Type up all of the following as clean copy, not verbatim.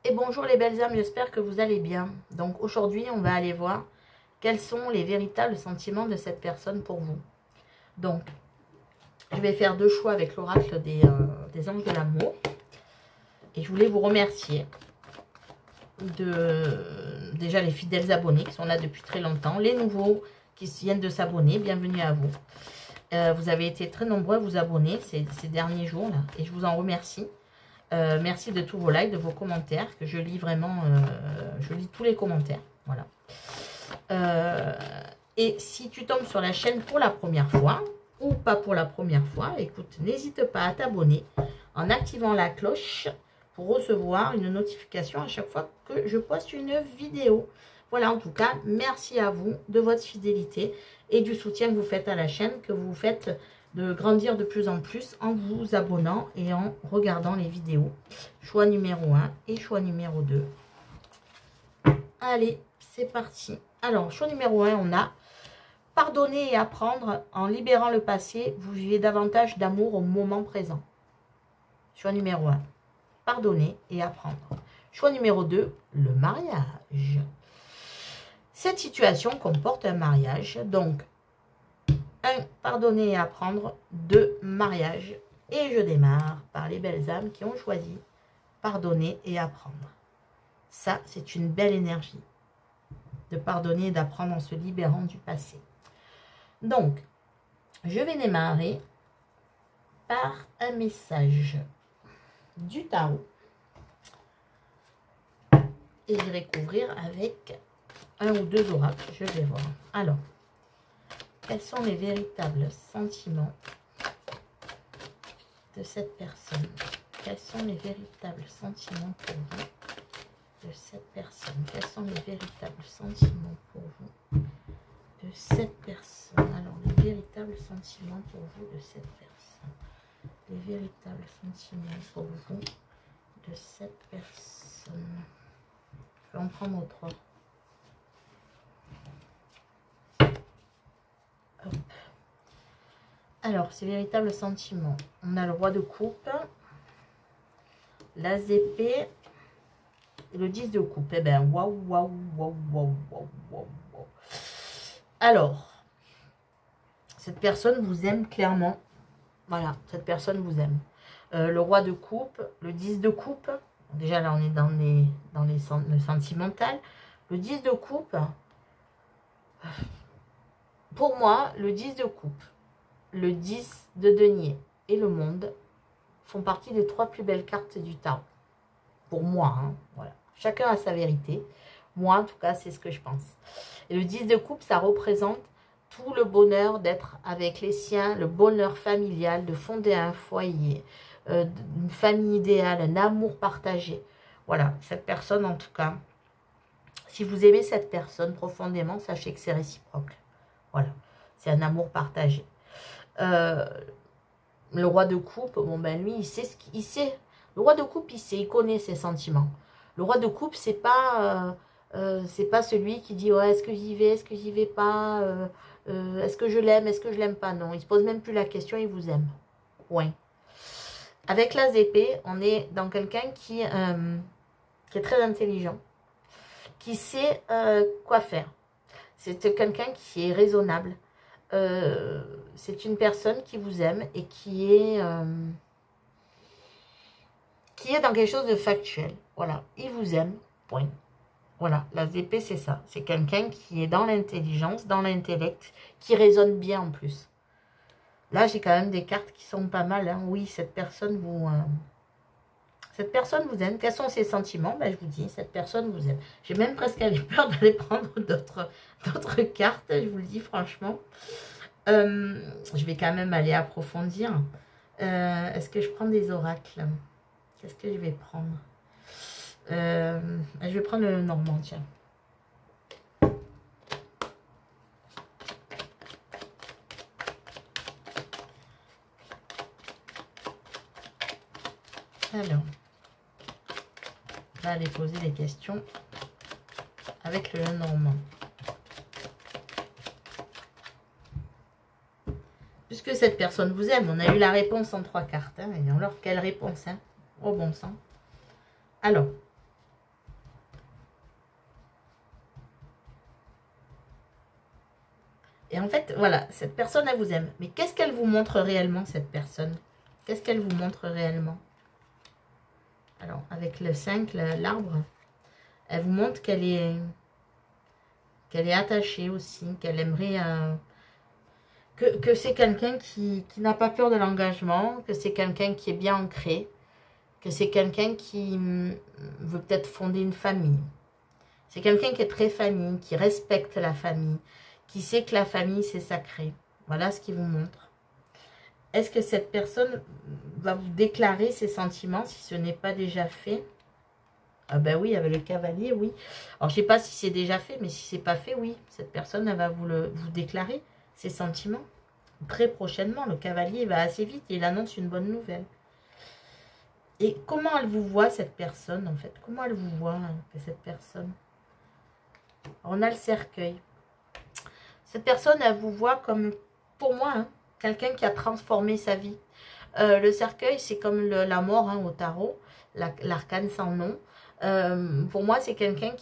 Et bonjour les belles âmes, j'espère que vous allez bien. Donc aujourd'hui, on va aller voir quels sont les véritables sentiments de cette personne pour vous. Donc, je vais faire deux choix avec l'oracle des anges de l'amour. Et je voulais vous remercier déjà les fidèles abonnés qui sont là depuis très longtemps. Les nouveaux qui viennent de s'abonner, bienvenue à vous. Vous avez été très nombreux à vous abonner ces derniers jours là, et je vous en remercie. Merci de tous vos likes, de vos commentaires, que je lis vraiment, je lis tous les commentaires, voilà. Et si tu tombes sur la chaîne pour la première fois, ou pas pour la première fois, écoute, n'hésite pas à t'abonner en activant la cloche pour recevoir une notification à chaque fois que je poste une vidéo. Voilà, en tout cas, merci à vous de votre fidélité et du soutien que vous faites à la chaîne, que vous faites de grandir de plus en plus en vous abonnant et en regardant les vidéos. Choix numéro 1 et choix numéro 2. Allez, c'est parti. Alors, choix numéro 1, on a pardonner et apprendre. En libérant le passé, vous vivez davantage d'amour au moment présent. Choix numéro 1, pardonner et apprendre. Choix numéro 2, le mariage. Cette situation comporte un mariage, donc 1, pardonner et apprendre. 2, mariage. Et je démarre par les belles âmes qui ont choisi pardonner et apprendre. Ça, c'est une belle énergie de pardonner et d'apprendre en se libérant du passé. Donc, je vais démarrer par un message du tarot. Et je vais couvrir avec un ou deux oracles, je vais voir. Alors, quels sont les véritables sentiments de cette personne? Quels sont les véritables sentiments pour vous de cette personne? Quels sont les véritables sentiments pour vous de cette personne? Alors, les véritables sentiments pour vous de cette personne. Les véritables sentiments pour vous de cette personne. Je vais en prendre 3. Hop. Alors, ces véritables sentiments. On a le roi de coupe, l'as d'épée et le 10 de coupe. Eh bien, waouh, waouh, waouh, waouh, waouh, waouh, waouh. Alors, cette personne vous aime clairement. Voilà, cette personne vous aime. Le roi de coupe, le 10 de coupe. Déjà, là, on est dans le sentimental. Le 10 de coupe, pour moi, le 10 de coupe, le 10 de denier et le monde font partie des 3 plus belles cartes du tarot. Pour moi, hein, voilà. Chacun a sa vérité. Moi, en tout cas, c'est ce que je pense. Et le 10 de coupe, ça représente tout le bonheur d'être avec les siens, le bonheur familial, de fonder un foyer, une famille idéale, un amour partagé. Voilà, cette personne, en tout cas, si vous aimez cette personne profondément, sachez que c'est réciproque. Voilà, c'est un amour partagé. Le roi de coupe, bon ben lui, il sait ce qu'il sait. Le roi de coupe, il connaît ses sentiments. Le roi de coupe, c'est pas celui qui dit ouais, est-ce que j'y vais, est-ce que j'y vais pas, est-ce que je l'aime, est-ce que je l'aime pas. Non, il se pose même plus la question, il vous aime. Ouais. Avec l'as d'épée, on est dans quelqu'un qui est très intelligent, qui sait quoi faire. C'est quelqu'un qui est raisonnable. C'est une personne qui vous aime et qui est dans quelque chose de factuel. Voilà, il vous aime, point. Voilà, l'as d'épée, c'est ça. C'est quelqu'un qui est dans l'intelligence, dans l'intellect, qui raisonne bien en plus. Là, j'ai quand même des cartes qui sont pas mal. Hein. Oui, cette personne vous aime. Quels sont ses sentiments? Ben, je vous dis, cette personne vous aime. J'ai même presque peur d'aller prendre d'autres cartes, je vous le dis franchement. Je vais quand même aller approfondir. Est-ce que je prends des oracles? Qu'est-ce que je vais prendre? Je vais prendre le normand, tiens. Alors, on va aller poser des questions avec le normand. Puisque cette personne vous aime, on a eu la réponse en 3 cartes. Hein, et alors, quelle réponse, hein? Au bon sens. Alors, fait, voilà, cette personne, elle vous aime. Mais qu'est-ce qu'elle vous montre réellement, cette personne? Qu'est-ce qu'elle vous montre réellement? Alors, avec le 5, l'arbre, elle vous montre qu'elle est attachée aussi, qu'elle aimerait... que c'est quelqu'un qui n'a pas peur de l'engagement, que c'est quelqu'un qui est bien ancré, que c'est quelqu'un qui veut peut-être fonder une famille. C'est quelqu'un qui est très famille, qui respecte la famille, qui sait que la famille, c'est sacré. Voilà ce qu'il vous montre. Est-ce que cette personne va vous déclarer ses sentiments si ce n'est pas déjà fait? Ah ben oui, avec le cavalier, oui. Alors, je ne sais pas si c'est déjà fait, mais si ce n'est pas fait, oui. Cette personne, elle va vous déclarer ses sentiments. Très prochainement, le cavalier va assez vite et il annonce une bonne nouvelle. Et comment elle vous voit, cette personne, en fait? Comment elle vous voit, cette personne? On a le cercueil. Cette personne, elle vous voit comme, pour moi, hein, quelqu'un qui a transformé sa vie. Le cercueil, c'est comme la mort hein, au tarot, l'arcane sans nom. Pour moi, c'est quelqu'un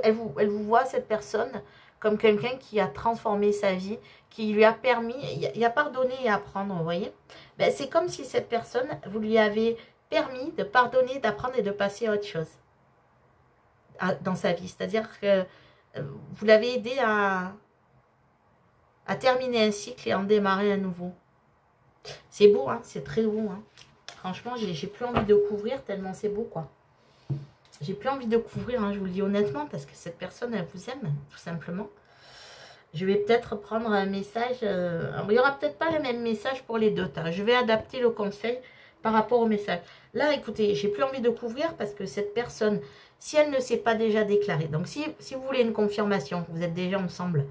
elle vous voit, cette personne, comme quelqu'un qui a transformé sa vie, qui lui a permis, il y a pardonner et apprendre, vous voyez. Ben, c'est comme si cette personne, vous lui avez permis de pardonner, d'apprendre et de passer à autre chose dans sa vie. C'est-à-dire que vous l'avez aidé à terminer un cycle et en démarrer un nouveau. C'est beau, hein, c'est très beau. Hein. Franchement, j'ai plus envie de couvrir tellement c'est beau, quoi. J'ai plus envie de couvrir, hein, je vous le dis honnêtement, parce que cette personne, elle vous aime, tout simplement. Je vais peut-être prendre un message. Il n'y aura peut-être pas le même message pour les deux. Je vais adapter le conseil par rapport au message. Là, écoutez, j'ai plus envie de couvrir parce que cette personne, si elle ne s'est pas déjà déclarée, donc si vous voulez une confirmation, vous êtes déjà ensemble,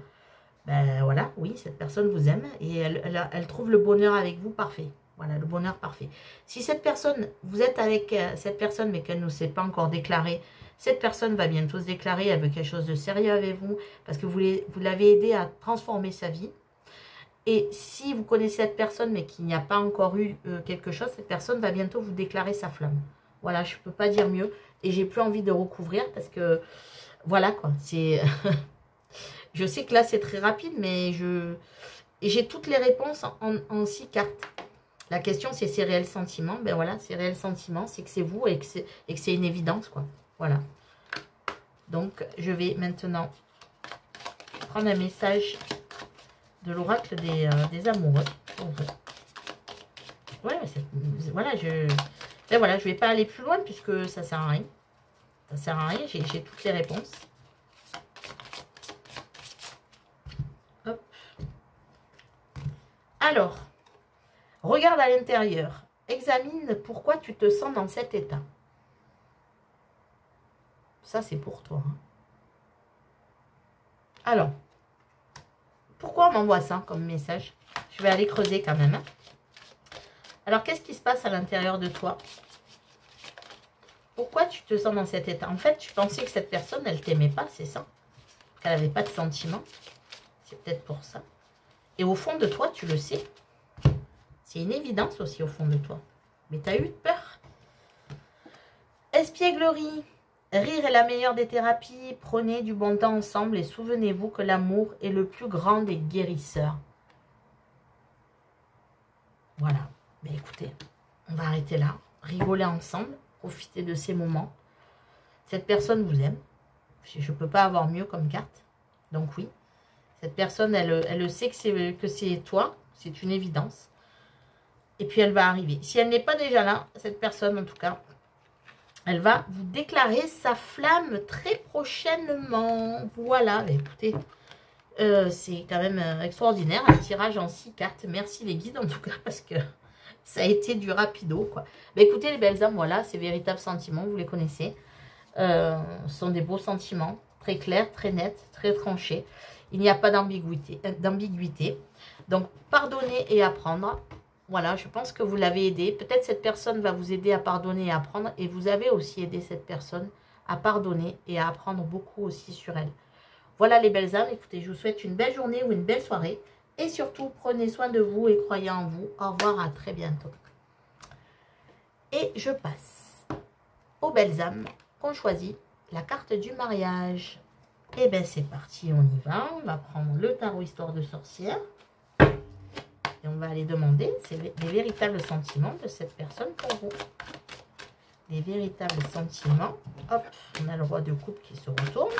ben voilà, oui, cette personne vous aime et elle trouve le bonheur avec vous parfait. Voilà, le bonheur parfait. Si cette personne, vous êtes avec cette personne mais qu'elle ne s'est pas encore déclarée, cette personne va bientôt se déclarer, elle veut quelque chose de sérieux avec vous parce que vous l'avez aidé à transformer sa vie. Et si vous connaissez cette personne mais qu'il n'y a pas encore eu quelque chose, cette personne va bientôt vous déclarer sa flamme. Voilà, je ne peux pas dire mieux. Et j'ai plus envie de recouvrir parce que, voilà quoi, c'est... Je sais que là c'est très rapide, mais j'ai toutes les réponses en 6 cartes. La question, c'est ses réels sentiments. Ben voilà, ses réels sentiments, c'est que c'est vous et que c'est une évidence, quoi. Voilà. Donc, je vais maintenant prendre un message de l'oracle des amoureux. Ouais, voilà, ben voilà, je vais pas aller plus loin puisque ça sert à rien. Ça sert à rien, j'ai toutes les réponses. Hop. Alors... Regarde à l'intérieur. Examine pourquoi tu te sens dans cet état. Ça, c'est pour toi. Hein. Alors, pourquoi on m'envoie ça comme message? Je vais aller creuser quand même. Hein. Alors, qu'est-ce qui se passe à l'intérieur de toi? Pourquoi tu te sens dans cet état? En fait, tu pensais que cette personne, elle t'aimait pas, c'est ça? Qu'elle n'avait pas de sentiments. C'est peut-être pour ça. Et au fond de toi, tu le sais. C'est une évidence aussi au fond de toi. Mais tu as eu peur. Espièglerie. Rire est la meilleure des thérapies. Prenez du bon temps ensemble et souvenez-vous que l'amour est le plus grand des guérisseurs. Voilà. Mais écoutez, on va arrêter là. Rigoler ensemble. Profiter de ces moments. Cette personne vous aime. Je ne peux pas avoir mieux comme carte. Donc oui. Cette personne, elle sait que c'est toi. C'est une évidence. Et puis, elle va arriver. Si elle n'est pas déjà là, cette personne, en tout cas, elle va vous déclarer sa flamme très prochainement. Voilà, mais écoutez, c'est quand même extraordinaire. Un tirage en 6 cartes. Merci les guides, en tout cas, parce que ça a été du rapido, quoi. Mais écoutez, les belles âmes, voilà, ces véritables sentiments, vous les connaissez. Ce sont des beaux sentiments, très clairs, très nets, très tranchés. Il n'y a pas d'ambiguïté. Donc, pardonner et apprendre. Voilà, je pense que vous l'avez aidé. Peut-être cette personne va vous aider à pardonner et à apprendre. Et vous avez aussi aidé cette personne à pardonner et à apprendre beaucoup aussi sur elle. Voilà les belles âmes. Écoutez, je vous souhaite une belle journée ou une belle soirée. Et surtout, prenez soin de vous et croyez en vous. Au revoir, à très bientôt. Et je passe aux belles âmes qu'on choisit la carte du mariage. Et bien c'est parti, on y va. On va prendre le tarot Histoire de sorcière. Et on va aller demander les véritables sentiments de cette personne pour vous. Les véritables sentiments. Hop, on a le roi de coupe qui se retourne.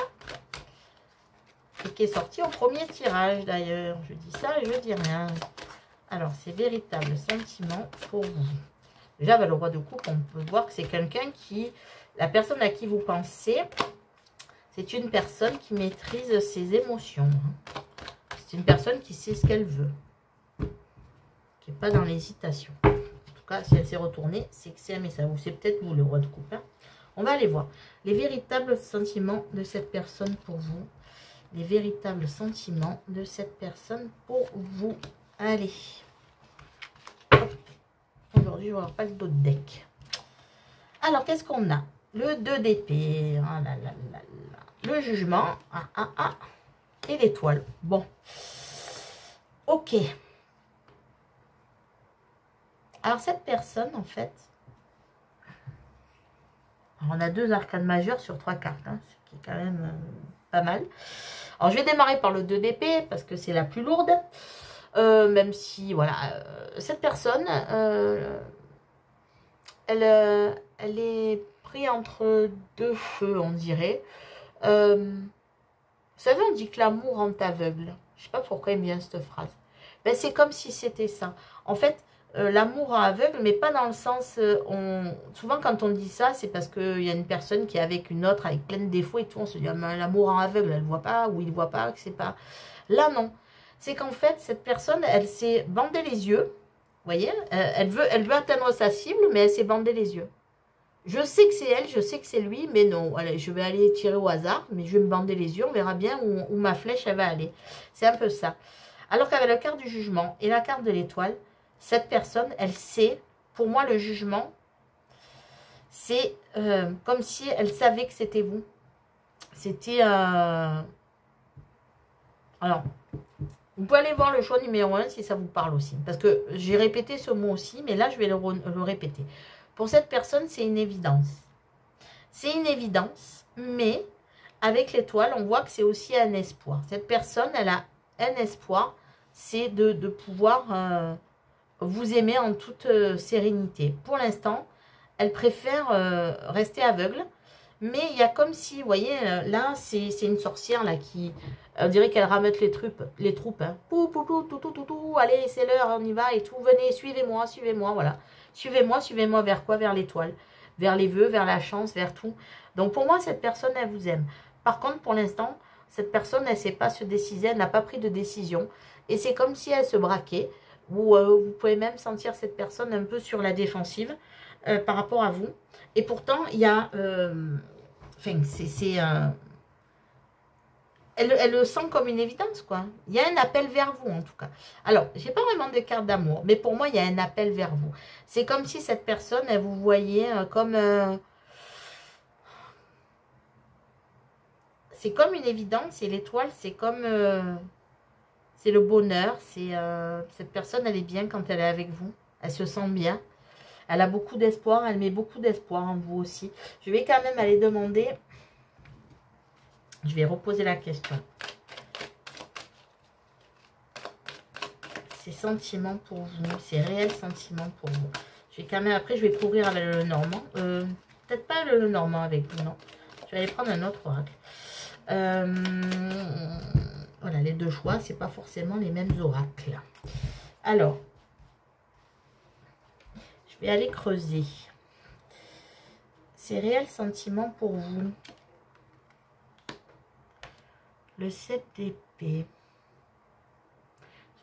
Et qui est sorti au premier tirage d'ailleurs. Je dis ça et je dis rien. Alors, ces véritables sentiments pour vous. Déjà, avec le roi de coupe, on peut voir que c'est quelqu'un qui... La personne à qui vous pensez, c'est une personne qui maîtrise ses émotions. C'est une personne qui sait ce qu'elle veut. Qui n'est pas dans l'hésitation. En tout cas, si elle s'est retournée, c'est que c'est un message. Ou c'est peut-être vous, le roi de coupe. Hein. On va aller voir. Les véritables sentiments de cette personne pour vous. Les véritables sentiments de cette personne pour vous. Allez. Aujourd'hui, je vais avoir pas le dos de deck. Alors, qu'est-ce qu'on a? Le 2 d'épée. Ah là là là là. Le jugement. Et l'étoile. Bon. Ok. Alors, cette personne, en fait... Alors, on a 2 arcanes majeures sur 3 cartes. Hein, ce qui est quand même pas mal. Alors, je vais démarrer par le 2 d'épée parce que c'est la plus lourde. Même si, voilà, cette personne, elle est prise entre 2 feux, on dirait. Vous savez, on dit que l'amour rend aveugle. Je sais pas pourquoi il me vient cette phrase. Ben, c'est comme si c'était ça. En fait, l'amour rend aveugle, mais pas dans le sens... Souvent, quand on dit ça, c'est parce qu'il y a une personne qui est avec une autre, avec plein de défauts et tout. On se dit, ah, l'amour rend aveugle, elle ne voit pas, ou il ne voit pas, que c'est pas... Là, non. C'est qu'en fait, cette personne, elle s'est bandé les yeux. Vous voyez, elle veut atteindre sa cible, mais elle s'est bandé les yeux. Je sais que c'est elle, je sais que c'est lui, mais non. Allez, je vais aller tirer au hasard, mais je vais me bander les yeux. On verra bien où ma flèche, elle va aller. C'est un peu ça. Alors qu'avec la carte du jugement et la carte de l'étoile, cette personne, elle sait, pour moi, le jugement, c'est comme si elle savait que c'était vous. C'était... Alors... Vous pouvez aller voir le choix numéro 1 si ça vous parle aussi. Parce que j'ai répété ce mot aussi, mais là, je vais le répéter. Pour cette personne, c'est une évidence. C'est une évidence, mais avec l'étoile, on voit que c'est aussi un espoir. Cette personne, elle a un espoir, c'est de pouvoir vous aimer en toute sérénité. Pour l'instant, elle préfère rester aveugle. Mais il y a comme si, vous voyez, là, c'est une sorcière là qui... On dirait qu'elle ramène les troupes. Hein. Pou, pou, pou, tout, tout, tout, tout, allez, c'est l'heure, on y va et tout. Venez, suivez-moi, voilà. Suivez-moi vers quoi? Vers l'étoile. Vers les vœux, vers la chance, vers tout. Donc pour moi, cette personne, elle vous aime. Par contre, pour l'instant, cette personne, elle ne sait pas se décider, elle n'a pas pris de décision. Et c'est comme si elle se braquait. Vous pouvez même sentir cette personne un peu sur la défensive par rapport à vous. Et pourtant, il y a... Enfin, elle le sent comme une évidence, quoi. Il y a un appel vers vous, en tout cas. Alors, j'ai pas vraiment de carte d'amour, mais pour moi, il y a un appel vers vous. C'est comme si cette personne, elle vous voyait comme... c'est comme une évidence, et l'étoile, c'est comme... c'est le bonheur. Cette personne, elle est bien quand elle est avec vous. Elle se sent bien. Elle a beaucoup d'espoir. Elle met beaucoup d'espoir en vous aussi. Je vais quand même aller demander... Je vais reposer la question. Ces sentiments pour vous, ces réels sentiments pour vous. Je vais quand même, après, je vais couvrir avec le Normand. Peut-être pas le Normand avec vous, non. Je vais aller prendre un autre oracle. Voilà, les 2 choix, c'est pas forcément les mêmes oracles. Alors, je vais aller creuser. Ces réels sentiments pour vous. Le 7 d'épée.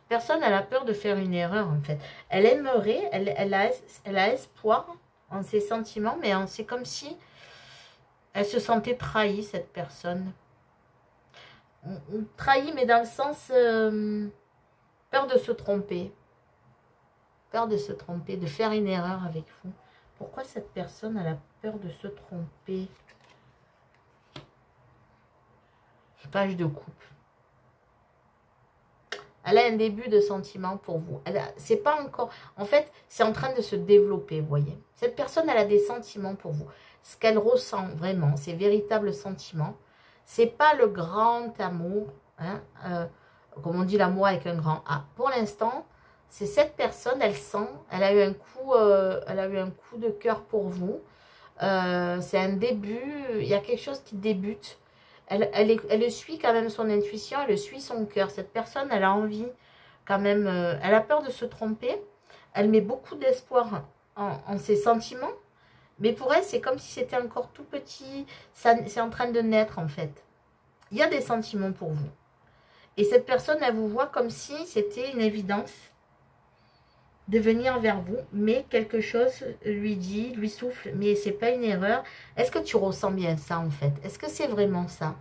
Personne n'a la peur de faire une erreur, en fait. Elle aimerait, elle a espoir en ses sentiments, mais c'est comme si elle se sentait trahie, cette personne. Trahie, mais dans le sens peur de se tromper. Peur de se tromper, de faire une erreur avec vous. Pourquoi cette personne a la peur de se tromper? Page de coupe. Elle a un début de sentiment pour vous. C'est pas encore... En fait, c'est en train de se développer, vous voyez. Cette personne, elle a des sentiments pour vous. Ce qu'elle ressent vraiment, ses véritables sentiments, C'est pas le grand amour, hein, comme on dit l'amour avec un grand A. Pour l'instant, c'est cette personne, elle sent, elle a eu un coup de cœur pour vous. C'est un début, il y a quelque chose qui débute. Elle suit quand même son intuition, elle suit son cœur. Cette personne, elle a envie quand même, elle a peur de se tromper. Elle met beaucoup d'espoir en ses sentiments. Mais pour elle, c'est comme si c'était encore tout petit. C'est en train de naître, en fait. Il y a des sentiments pour vous. Et cette personne, elle vous voit comme si c'était une évidence de venir vers vous. Mais quelque chose lui dit, lui souffle. Mais c'est pas une erreur. Est-ce que tu ressens bien ça, en fait? Est-ce que c'est vraiment ça?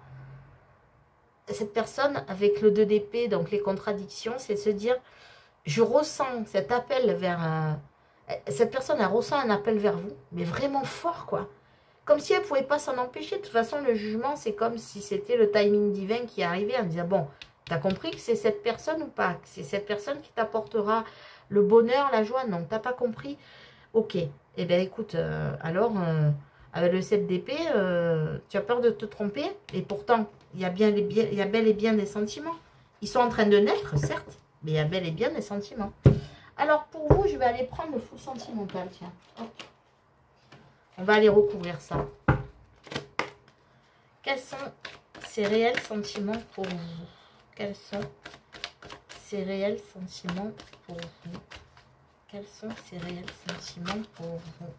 Cette personne, avec le 2 d'épée, donc les contradictions, c'est se dire, je ressens cet appel vers... cette personne, elle ressent un appel vers vous, mais vraiment fort, quoi. Comme si elle ne pouvait pas s'en empêcher. De toute façon, le jugement, c'est comme si c'était le timing divin qui arrivait en disant, bon, t'as compris que c'est cette personne ou pas? Que c'est cette personne qui t'apportera le bonheur, la joie? Non, t'as pas compris? Ok. Eh bien, écoute, alors, avec le 7 d'épée, tu as peur de te tromper. Et pourtant, il y a bel et bien des sentiments. Ils sont en train de naître, certes, mais il y a bel et bien des sentiments. Alors, pour vous, je vais aller prendre le fou sentimental, tiens. Hop. On va aller recouvrir ça. Quels sont ces réels sentiments pour vous? Quels sont ces réels sentiments pour vous? Quels sont ces réels sentiments pour vous?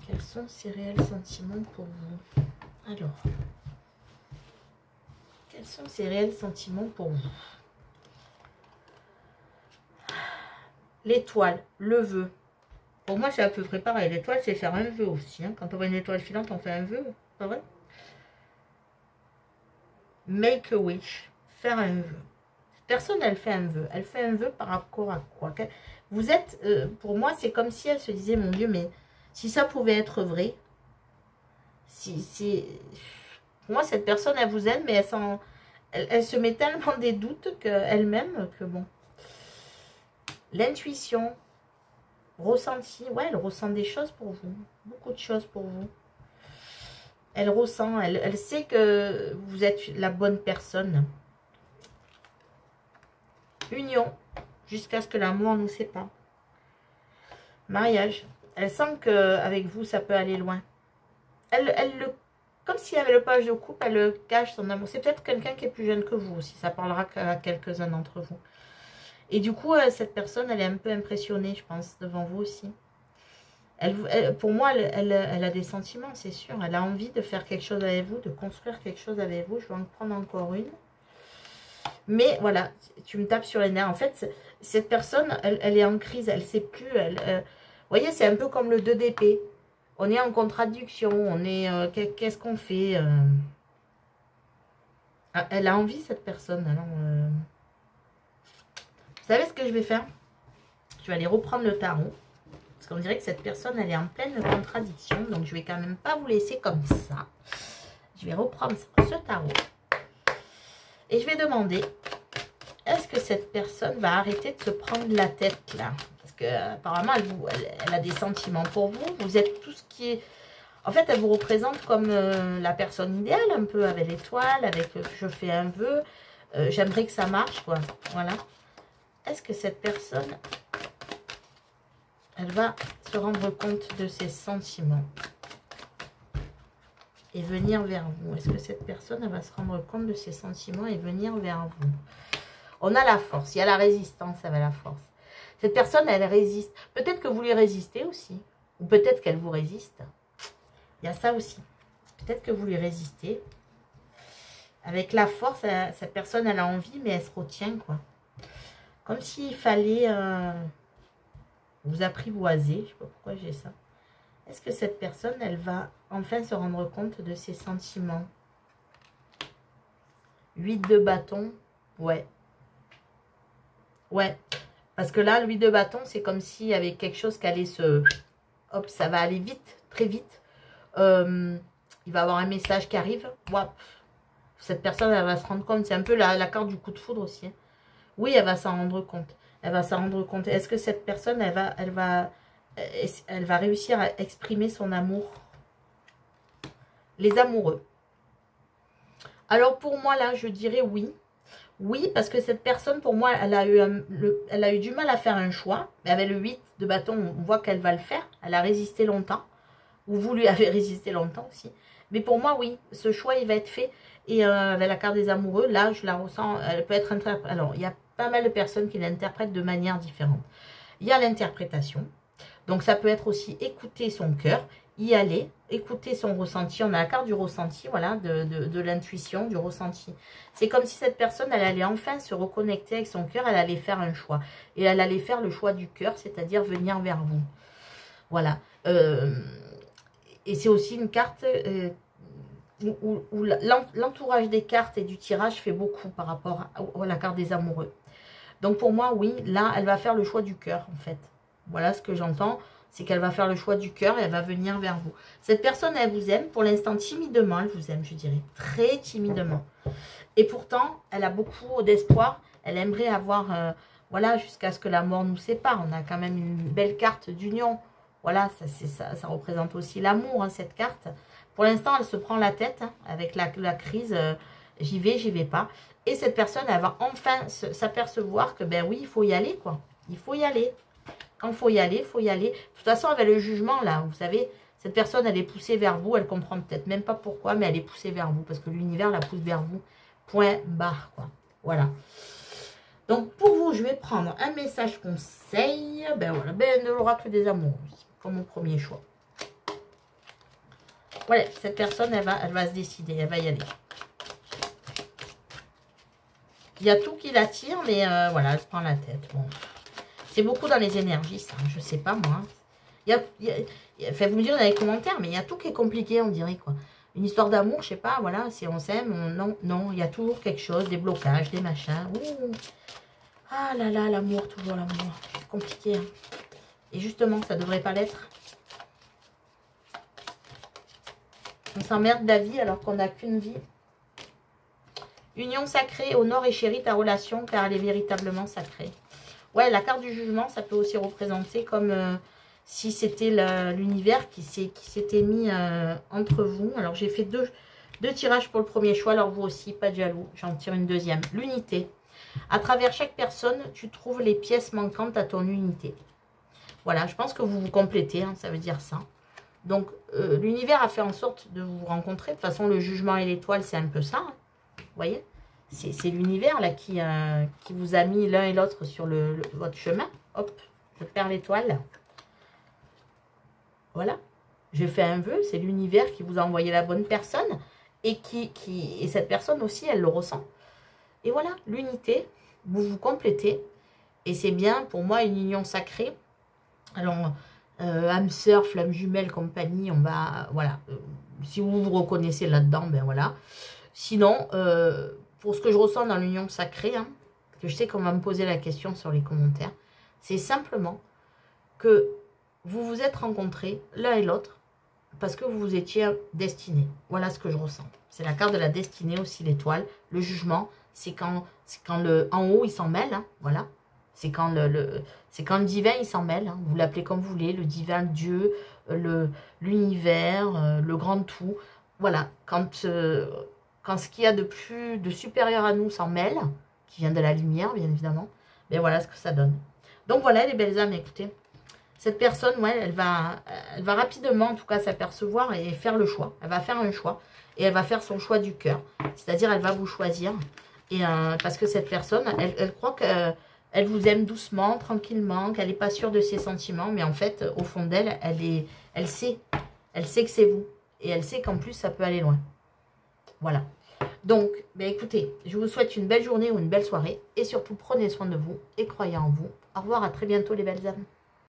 Quels sont ces réels sentiments pour vous? Alors, quels sont ces réels sentiments pour vous? L'étoile, le vœu. Pour moi, c'est à peu près pareil. L'étoile, c'est faire un vœu aussi. Hein. Quand on voit une étoile filante, on fait un vœu. Pas vrai? Make a wish. Faire un vœu. Personne, elle fait un vœu. Elle fait un vœu par rapport à quoi? Vous êtes, pour moi, c'est comme si elle se disait, mon Dieu, mais si ça pouvait être vrai, pour moi, cette personne, elle vous aime, mais elle se met tellement des doutes qu'elle-même, que bon. L'intuition, ressenti, ouais, elle ressent des choses pour vous. Beaucoup de choses pour vous. Elle ressent, elle sait que vous êtes la bonne personne. Union, jusqu'à ce que l'amour nous sépare. Mariage. Elle sent qu'avec vous, ça peut aller loin. Comme s'il y avait le page de coupe, elle cache son amour. C'est peut-être quelqu'un qui est plus jeune que vous aussi. Ça parlera à quelques-uns d'entre vous. Et du coup, cette personne, elle est un peu impressionnée, je pense, devant vous aussi. Pour moi, elle a des sentiments, c'est sûr. Elle a envie de faire quelque chose avec vous, de construire quelque chose avec vous. Je vais en prendre encore une. Mais voilà, tu me tapes sur les nerfs. En fait, cette personne, elle est en crise. Elle ne sait plus. Vous voyez, c'est un peu comme le 2 d'épée. On est en contradiction. On est... qu'est-ce qu'on fait Elle a envie, cette personne. Alors, vous savez ce que je vais faire? Je vais aller reprendre le tarot. Parce qu'on dirait que cette personne, elle est en pleine contradiction. Donc, je vais quand même pas vous laisser comme ça. Je vais reprendre ce tarot. Et je vais demander, est-ce que cette personne va arrêter de se prendre la tête, là? Parce qu'apparemment, elle a des sentiments pour vous. Vous êtes tout ce qui est... En fait, elle vous représente comme la personne idéale, un peu, avec l'étoile, avec je fais un vœu. J'aimerais que ça marche, quoi. Voilà. Est-ce que cette personne... elle va se rendre compte de ses sentiments et venir vers vous? Est-ce que cette personne, elle va se rendre compte de ses sentiments et venir vers vous? On a la force, il y a la résistance avec la force. Cette personne, elle résiste. Peut-être que vous lui résistez aussi. Ou peut-être qu'elle vous résiste. Il y a ça aussi. Peut-être que vous lui résistez. Avec la force, cette personne, elle a envie, mais elle se retient, quoi. Comme s'il fallait... vous apprivoiser. Je ne sais pas pourquoi j'ai ça. Est-ce que cette personne, elle va enfin se rendre compte de ses sentiments? 8 de bâton. Ouais. Ouais. Parce que là, 8 de bâton, c'est comme s'il y avait quelque chose qui allait se... Hop, ça va aller vite, très vite. Il va y avoir un message qui arrive. Wow. Cette personne, elle va se rendre compte. C'est un peu la carte du coup de foudre aussi. Hein. Oui, elle va s'en rendre compte. Elle va s'en rendre compte. Est-ce que cette personne, elle va réussir à exprimer son amour? Les amoureux. Alors pour moi, là, je dirais oui. Oui, parce que cette personne, pour moi, elle a eu du mal à faire un choix. Mais avec le 8 de bâton, on voit qu'elle va le faire. Elle a résisté longtemps. Ou vous lui avez résisté longtemps aussi. Mais pour moi, oui, ce choix, il va être fait. Et avec la carte des amoureux, là, je la ressens, elle peut être interprétée. Alors, il y a pas mal de personnes qui l'interprètent de manière différente. Il y a l'interprétation. Donc, ça peut être aussi écouter son cœur, y aller, écouter son ressenti. On a la carte du ressenti, voilà, de l'intuition, du ressenti. C'est comme si cette personne, elle allait enfin se reconnecter avec son cœur, elle allait faire un choix. Et elle allait faire le choix du cœur, c'est-à-dire venir vers vous. Voilà. Et c'est aussi une carte où l'entourage des cartes et du tirage fait beaucoup par rapport à la carte des amoureux. Donc pour moi, oui, là, elle va faire le choix du cœur, en fait. Voilà ce que j'entends, c'est qu'elle va faire le choix du cœur et elle va venir vers vous. Cette personne, elle vous aime, pour l'instant, timidement, elle vous aime, je dirais, très timidement. Et pourtant, elle a beaucoup d'espoir, elle aimerait avoir, voilà, jusqu'à ce que la mort nous sépare. On a quand même une belle carte d'union. Voilà, ça représente aussi l'amour, hein, cette carte. Pour l'instant, elle se prend la tête hein, avec la crise, j'y vais pas. Et cette personne, elle va enfin s'apercevoir que, ben oui, il faut y aller, quoi. Il faut y aller. Quand il faut y aller, il faut y aller. De toute façon, avec le jugement, là, vous savez, cette personne, elle est poussée vers vous. Elle comprend peut-être même pas pourquoi, mais elle est poussée vers vous. Parce que l'univers la pousse vers vous. Point barre, quoi. Voilà. Donc, pour vous, je vais prendre un message conseil. Ben voilà, ben de l'oracle des amours, comme mon premier choix. Voilà, cette personne, elle va se décider, elle va y aller. Il y a tout qui l'attire, mais voilà, elle se prend la tête. Bon. C'est beaucoup dans les énergies, ça, je sais pas moi. Enfin, vous me direz dans les commentaires, mais il y a tout qui est compliqué, on dirait, quoi. Une histoire d'amour, je sais pas, voilà, si on s'aime, non, il y a toujours quelque chose, des blocages, des machins. Ouh. Ah là là, l'amour, toujours l'amour. C'est compliqué, hein. Et justement, ça devrait pas l'être. On s'emmerde de la vie alors qu'on n'a qu'une vie. Union sacrée, honore et chérit ta relation car elle est véritablement sacrée. Ouais, la carte du jugement, ça peut aussi représenter comme si c'était l'univers qui s'était mis entre vous. Alors, j'ai fait deux tirages pour le premier choix. Alors, vous aussi, pas de jaloux. J'en tire une deuxième. L'unité. À travers chaque personne, tu trouves les pièces manquantes à ton unité. Voilà, je pense que vous vous complétez, hein, ça veut dire ça. Donc, l'univers a fait en sorte de vous rencontrer. De toute façon, le jugement et l'étoile, c'est un peu ça. Hein. Vous voyez? C'est l'univers là qui vous a mis l'un et l'autre sur votre chemin. Hop, je perds l'étoile. Voilà. Je fais un vœu. C'est l'univers qui vous a envoyé la bonne personne. Et et cette personne aussi, elle le ressent. Et voilà, l'unité, vous vous complétez. Et c'est bien, pour moi, une union sacrée. Alors, âme sœur, flamme jumelle, compagnie, on va, voilà, si vous vous reconnaissez là-dedans, ben voilà. Sinon, pour ce que je ressens dans l'union sacrée, hein, que je sais qu'on va me poser la question sur les commentaires, c'est simplement que vous vous êtes rencontrés l'un et l'autre parce que vous vous étiez destinés. Voilà ce que je ressens. C'est la carte de la destinée aussi, l'étoile. Le jugement, c'est quand en haut, il s'en mêle, hein, voilà. C'est quand le divin, il s'en mêle. Hein. Vous l'appelez comme vous voulez. Le divin, Dieu, l'univers, le grand tout. Voilà. Quand ce qu'il y a de supérieur à nous s'en mêle, qui vient de la lumière, bien évidemment, ben voilà ce que ça donne. Donc voilà, les belles âmes, écoutez. Cette personne, ouais, elle va rapidement, en tout cas, s'apercevoir et faire le choix. Elle va faire un choix. Et elle va faire son choix du cœur. C'est-à-dire, elle va vous choisir. Et parce que cette personne, elle croit que... elle vous aime doucement, tranquillement, qu'elle n'est pas sûre de ses sentiments. Mais en fait, au fond d'elle, elle sait que c'est vous. Et elle sait qu'en plus, ça peut aller loin. Voilà. Donc, ben écoutez, je vous souhaite une belle journée ou une belle soirée. Et surtout, prenez soin de vous et croyez en vous. Au revoir, à très bientôt les belles âmes.